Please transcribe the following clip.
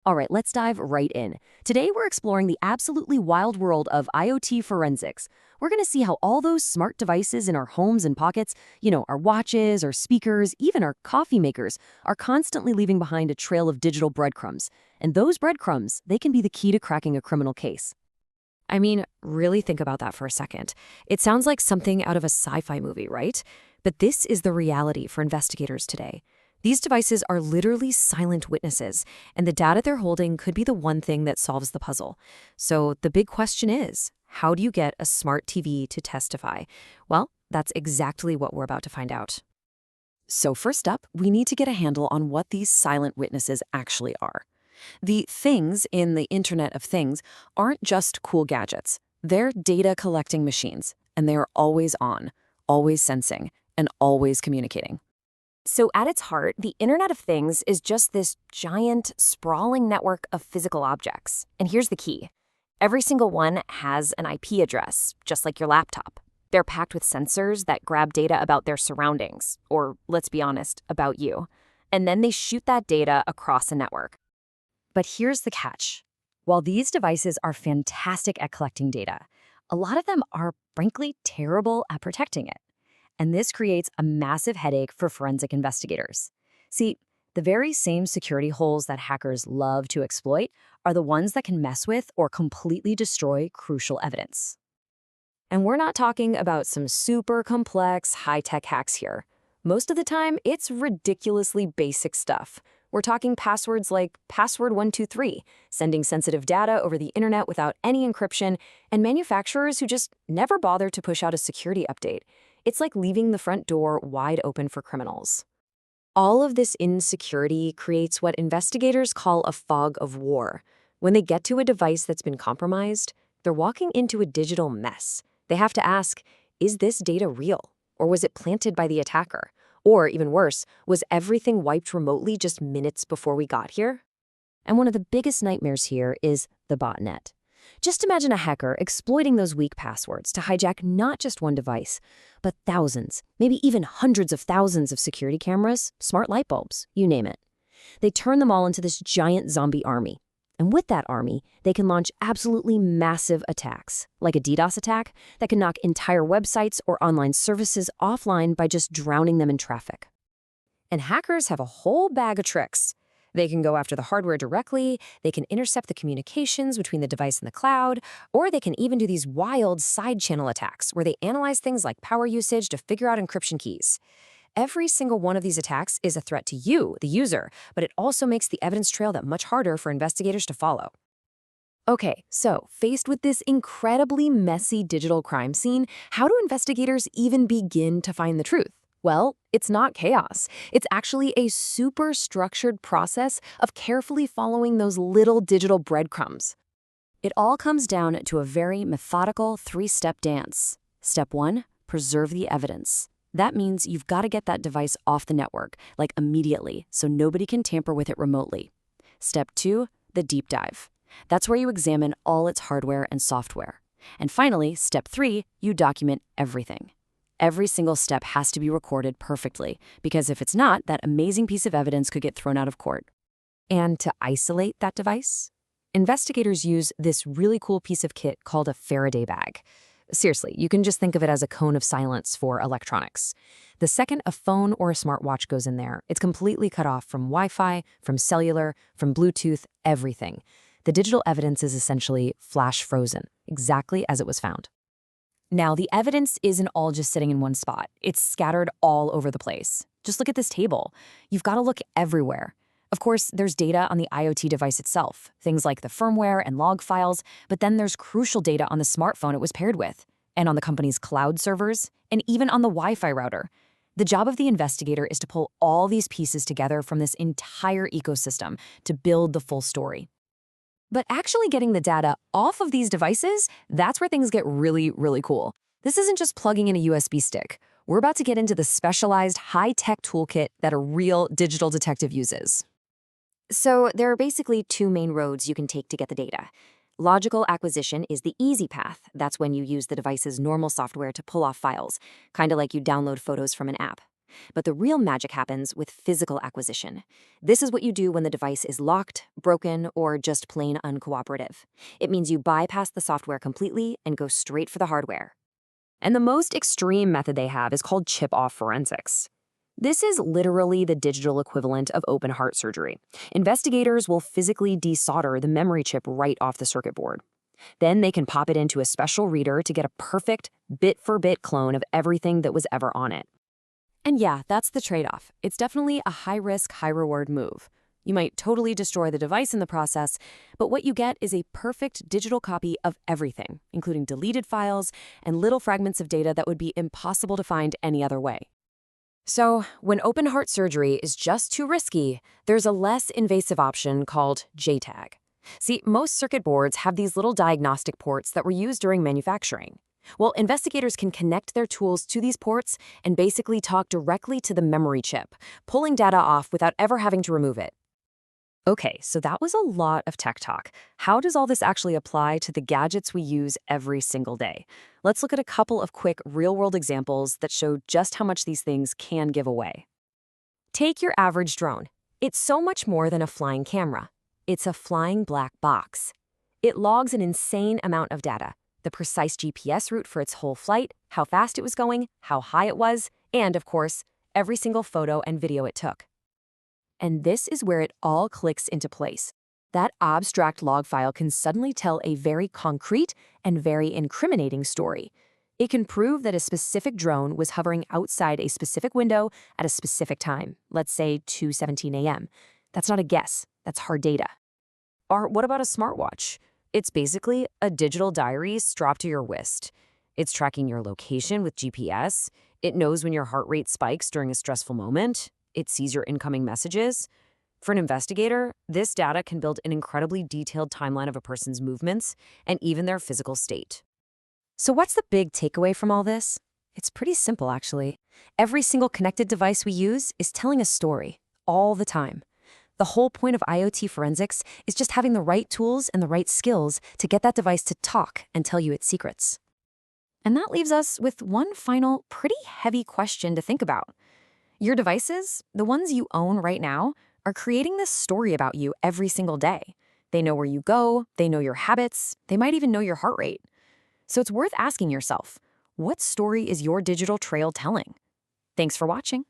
All right, let's dive right in. Today, we're exploring the absolutely wild world of IoT forensics. We're going to see how all those smart devices in our homes and pockets, our watches, our speakers, even our coffee makers, are constantly leaving behind a trail of digital breadcrumbs. And those breadcrumbs, they can be the key to cracking a criminal case. I mean, really think about that for a second. It sounds like something out of a sci-fi movie, right? But this is the reality for investigators today. These devices are literally silent witnesses, and the data they're holding could be the one thing that solves the puzzle. So the big question is, how do you get a smart TV to testify? Well, that's exactly what we're about to find out. So first up, we need to get a handle on what these silent witnesses actually are. The things in the Internet of Things aren't just cool gadgets. They're data collecting machines, and they are always on, always sensing, and always communicating. So at its heart, the Internet of Things is just this giant, sprawling network of physical objects. And here's the key. Every single one has an IP address, just like your laptop. They're packed with sensors that grab data about their surroundings, or let's be honest, about you. And then they shoot that data across a network. But here's the catch. While these devices are fantastic at collecting data, a lot of them are frankly terrible at protecting it. And this creates a massive headache for forensic investigators. See, the very same security holes that hackers love to exploit are the ones that can mess with or completely destroy crucial evidence. And we're not talking about some super complex, high-tech hacks here. Most of the time, it's ridiculously basic stuff. We're talking passwords like password123, sending sensitive data over the internet without any encryption, and manufacturers who just never bother to push out a security update. It's like leaving the front door wide open for criminals. All of this insecurity creates what investigators call a fog of war. When they get to a device that's been compromised, they're walking into a digital mess. They have to ask, is this data real? Or was it planted by the attacker? Or, even worse, was everything wiped remotely just minutes before we got here? And one of the biggest nightmares here is the botnet. Just imagine a hacker exploiting those weak passwords to hijack not just one device, but thousands, maybe even hundreds of thousands of security cameras, smart light bulbs, you name it. They turn them all into this giant zombie army. And with that army, they can launch absolutely massive attacks, like a DDoS attack that can knock entire websites or online services offline by just drowning them in traffic. And hackers have a whole bag of tricks. They can go after the hardware directly, they can intercept the communications between the device and the cloud, or they can even do these wild side-channel attacks where they analyze things like power usage to figure out encryption keys. Every single one of these attacks is a threat to you, the user, but it also makes the evidence trail that much harder for investigators to follow. Okay, so faced with this incredibly messy digital crime scene, how do investigators even begin to find the truth? Well, it's not chaos. It's actually a super structured process of carefully following those little digital breadcrumbs. It all comes down to a very methodical three-step dance. Step 1, preserve the evidence. That means you've got to get that device off the network, like immediately, so nobody can tamper with it remotely. Step 2, the deep dive. That's where you examine all its hardware and software. And finally, step 3, you document everything. Every single step has to be recorded perfectly, because if it's not, that amazing piece of evidence could get thrown out of court. And to isolate that device, investigators use this really cool piece of kit called a Faraday bag. Seriously, you can just think of it as a cone of silence for electronics. The second a phone or a smartwatch goes in there, it's completely cut off from Wi-Fi, from cellular, from Bluetooth, everything. The digital evidence is essentially flash frozen, exactly as it was found. Now, the evidence isn't all just sitting in one spot. It's scattered all over the place. Just look at this table. You've got to look everywhere. Of course, there's data on the IoT device itself, things like the firmware and log files, but then there's crucial data on the smartphone it was paired with, and on the company's cloud servers, and even on the Wi-Fi router. The job of the investigator is to pull all these pieces together from this entire ecosystem to build the full story. But actually getting the data off of these devices, that's where things get really, really cool. This isn't just plugging in a USB stick. We're about to get into the specialized high-tech toolkit that a real digital detective uses. So there are basically two main roads you can take to get the data. Logical acquisition is the easy path. That's when you use the device's normal software to pull off files, kind of like you download photos from an app. But the real magic happens with physical acquisition. This is what you do when the device is locked, broken, or just plain uncooperative. It means you bypass the software completely and go straight for the hardware. And the most extreme method they have is called chip-off forensics. This is literally the digital equivalent of open heart surgery. Investigators will physically desolder the memory chip right off the circuit board. Then they can pop it into a special reader to get a perfect bit-for-bit clone of everything that was ever on it. And yeah, that's the trade-off. It's definitely a high-risk, high-reward move. You might totally destroy the device in the process, but what you get is a perfect digital copy of everything, including deleted files and little fragments of data that would be impossible to find any other way. So, when open heart surgery is just too risky, there's a less invasive option called JTAG. See, most circuit boards have these little diagnostic ports that were used during manufacturing. Well, investigators can connect their tools to these ports and basically talk directly to the memory chip, pulling data off without ever having to remove it. Okay, so that was a lot of tech talk. How does all this actually apply to the gadgets we use every single day? Let's look at a couple of quick real-world examples that show just how much these things can give away. Take your average drone. It's so much more than a flying camera. It's a flying black box. It logs an insane amount of data: the precise GPS route for its whole flight, how fast it was going, how high it was, and, of course, every single photo and video it took. And this is where it all clicks into place. That abstract log file can suddenly tell a very concrete and very incriminating story. It can prove that a specific drone was hovering outside a specific window at a specific time, let's say 2:17 a.m. That's not a guess, that's hard data. Or what about a smartwatch? It's basically a digital diary strapped to your wrist. It's tracking your location with GPS. It knows when your heart rate spikes during a stressful moment. It sees your incoming messages. For an investigator, this data can build an incredibly detailed timeline of a person's movements and even their physical state. So what's the big takeaway from all this? It's pretty simple, actually. Every single connected device we use is telling a story, all the time. The whole point of IoT forensics is just having the right tools and the right skills to get that device to talk and tell you its secrets. And that leaves us with one final, pretty heavy question to think about. Your devices, the ones you own right now, are creating this story about you every single day. They know where you go, they know your habits, they might even know your heart rate. So it's worth asking yourself, what story is your digital trail telling? Thanks for watching.